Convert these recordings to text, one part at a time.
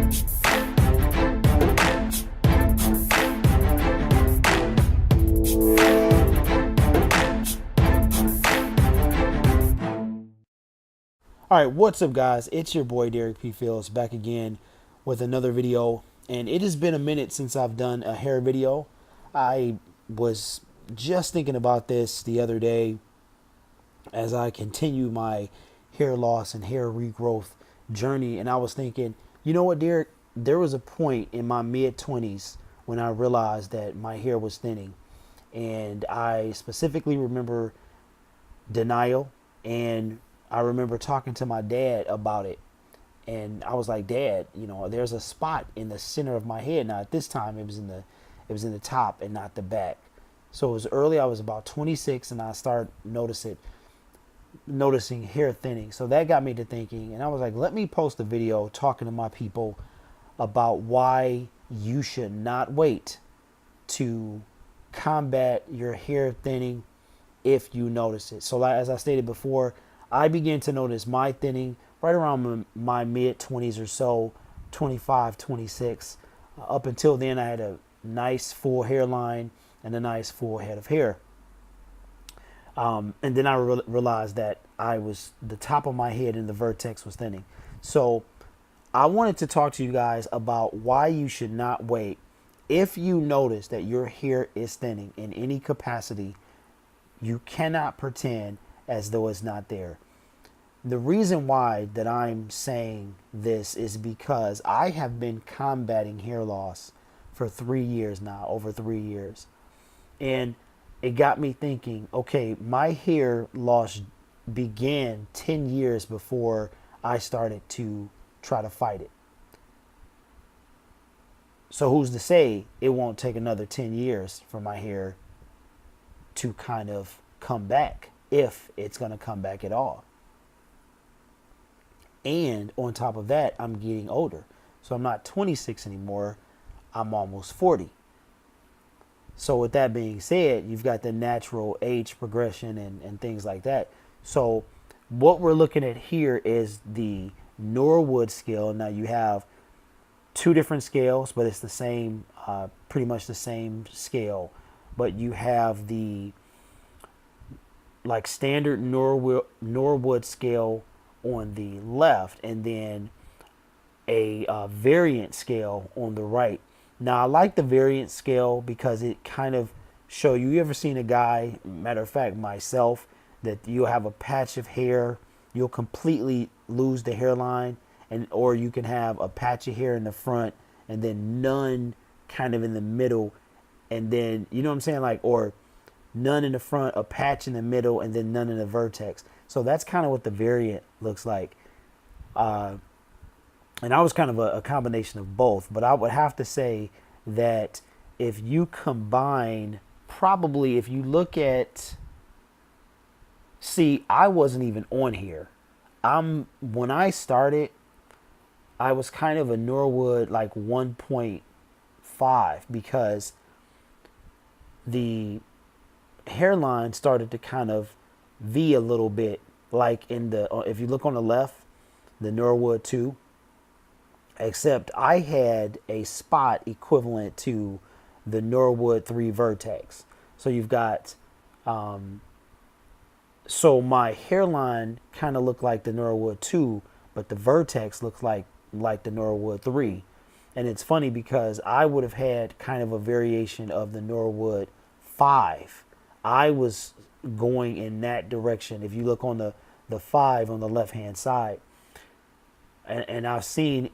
All right, what's up, guys? It's your boy Derek P. Fields back again with another video, and it has been a minute since I've done a hair video. I was just thinking about this the other day as I continue my hair loss and hair regrowth journey, and I was thinking, you know what, Derek? There was a point in my mid-20s when I realized that my hair was thinning, and I specifically remember denial, and I remember talking to my dad about it, and I was like, Dad, you know, there's a spot in the center of my head. Now at this time it was in the top and not the back. So it was early. I was about 26 and I started noticing hair thinning. So that got me to thinking, and I was like, let me post a video talking to my people about why you should not wait to combat your hair thinning if you notice it. So like, as I stated before, I began to notice my thinning right around my mid 20s or so, 25, 26. Up until then, I had a nice full hairline and a nice full head of hair. And then I realized that the top of my head and the vertex was thinning. So I wanted to talk to you guys about why you should not wait. If you notice that your hair is thinning in any capacity, you cannot pretend as though it's not there. The reason why that I'm saying this is because I have been combating hair loss for 3 years now, over 3 years. And it got me thinking, okay, my hair loss began 10 years before I started to try to fight it. So who's to say it won't take another 10 years for my hair to kind of come back, if it's going to come back at all. And on top of that, I'm getting older. So I'm not 26 anymore. I'm almost 40. So with that being said, you've got the natural age progression and things like that. So what we're looking at here is the Norwood scale. Now you have two different scales, but it's the same, pretty much the same scale. But you have the like standard Norwood scale on the left, and then a variant scale on the right. Now I like the variant scale because it kind of show you ever seen a guy, matter of fact myself, that you'll have a patch of hair, you'll completely lose the hairline, and or you can have a patch of hair in the front and then none kind of in the middle, and then you know what I'm saying, like, or none in the front, a patch in the middle, and then none in the vertex. So that's kind of what the variant looks like. And I was kind of a combination of both, but I would have to say that if you combine, probably if you look at, see, I wasn't even on here. When I started, I was kind of a Norwood like 1.5 because the hairline started to kind of V a little bit, like in the, if you look on the left, the Norwood 2, except I had a spot equivalent to the Norwood 3 vertex. So you've got, so my hairline kind of looked like the Norwood 2, but the vertex looks like the Norwood 3. And it's funny because I would have had kind of a variation of the Norwood 5. I was going in that direction. If you look on the 5 on the left hand side, and I've seen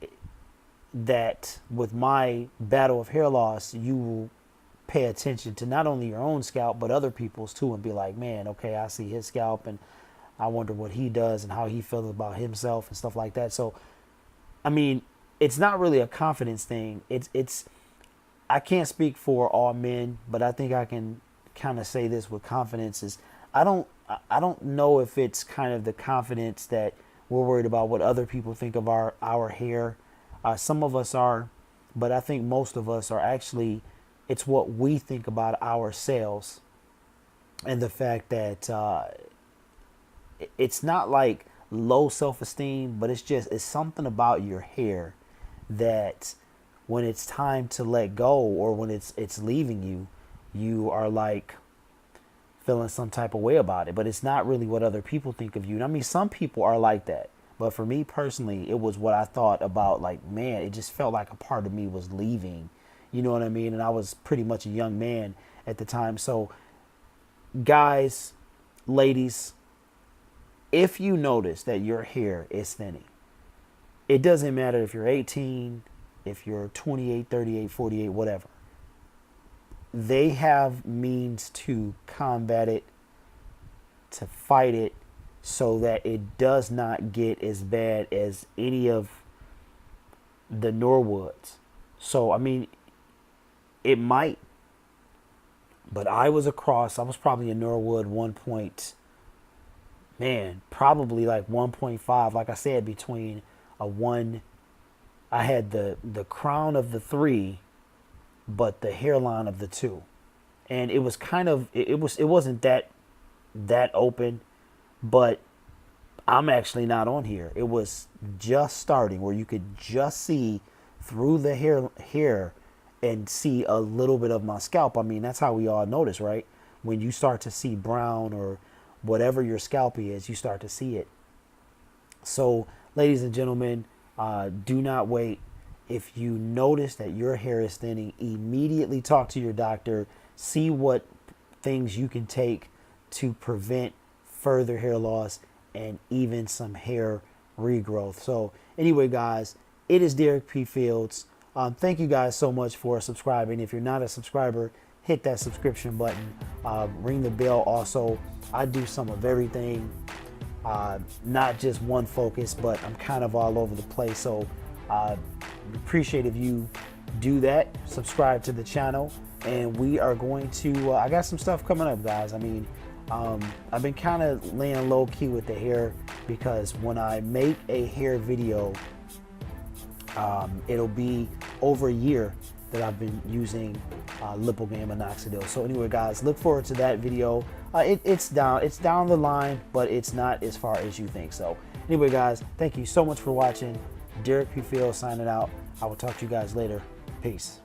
that with my battle of hair loss, you will pay attention to not only your own scalp but other people's too, and be like, man, okay, I see his scalp and I wonder what he does and how he feels about himself and stuff like that. So I mean, it's not really a confidence thing. It's I can't speak for all men, but I think I can kind of say this with confidence is I don't know if it's kind of the confidence that we're worried about what other people think of our hair. Some of us are, but I think most of us are actually, it's what we think about ourselves, and the fact that it's not like low self-esteem, but it's something about your hair that when it's time to let go, or when it's leaving you, you are like feeling some type of way about it. But it's not really what other people think of you. And I mean, some people are like that. But for me personally, it was what I thought about, like, man, it just felt like a part of me was leaving. You know what I mean? And I was pretty much a young man at the time. So, guys, ladies, if you notice that your hair is thinning, it doesn't matter if you're 18, if you're 28, 38, 48, whatever. They have means to combat it, to fight it, so that it does not get as bad as any of the Norwoods. So, I mean, it might, but I was probably a Norwood probably like 1.5. Like I said, between a 1, I had the crown of the 3, but the hairline of the 2. And it was kind of, it wasn't that open, but I'm actually not on here. It was just starting, where you could just see through the hair and see a little bit of my scalp. I mean, that's how we all notice, right? When you start to see brown or whatever your scalp is, you start to see it. So, ladies and gentlemen, do not wait. If you notice that your hair is thinning, immediately talk to your doctor. See what things you can take to prevent further hair loss and even some hair regrowth. So anyway, guys, it is Derek P. Fields. Thank you guys so much for subscribing. If you're not a subscriber, hit that subscription button. Ring the bell also. I do some of everything, not just one focus, but I'm kind of all over the place. So appreciate if you do that. Subscribe to the channel, and we are going to, I got some stuff coming up, guys. I mean, I've been kind of laying low key with the hair, because when I make a hair video, it'll be over a year that I've been using Lipogain minoxidil. So anyway, guys, look forward to that video. It's down the line, but it's not as far as you think. So anyway, guys, thank you so much for watching. Derek P. Fields signing out. I will talk to you guys later. Peace.